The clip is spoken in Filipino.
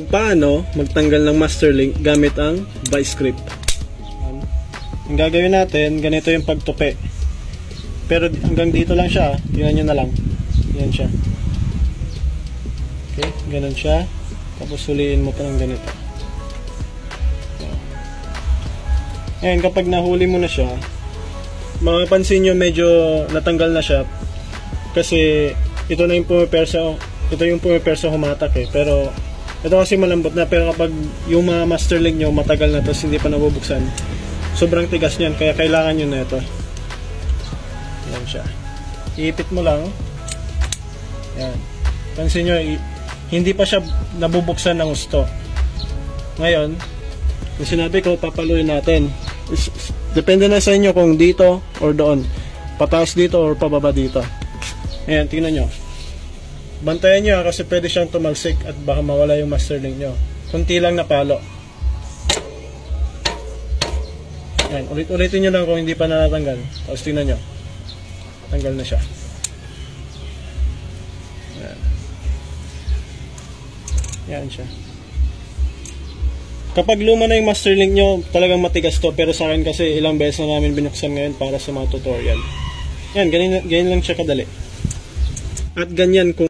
Paano magtanggal ng master link gamit ang vice grip. Ang gagawin natin, ganito yung pagtupi. Pero hanggang dito lang siya, tingnan nyo na lang. Yan siya. Okay, ganun siya. Tapos huliin mo pa ng ganito. Ngayon, kapag nahuli mo na siya, mapapansin nyo medyo natanggal na siya. Kasi ito na yung pumipersa humatak eh. Pero ito kasi malambot na, pero kapag yung mga master link nyo matagal na tapos hindi pa nabubuksan, sobrang tigas niyan, kaya kailangan nyo na ito. Yan siya. Iipit mo lang. Yan. Pansin nyo, hindi pa siya nabubuksan ng gusto. Ngayon, yung sinabi ko, papaluin natin. Depende na sa inyo kung dito or doon. Pataas dito or pababa dito. Ayan, tingnan nyo. Bantayan nyo kasi pwede siyang tumalsik at baka mawala yung master link nyo. Kunti lang na palo. Ayan, ulit-ulitin nyo lang kung hindi pa natatanggal. Tapos tingnan nyo. Tanggal na siya. Ayan. Ayan siya. Kapag luma na yung master link nyo, talagang matigas to. Pero sa akin kasi ilang beses na namin binuksan ngayon para sa mga tutorial. Yan, ganyan lang siya kadali. At ganyan kung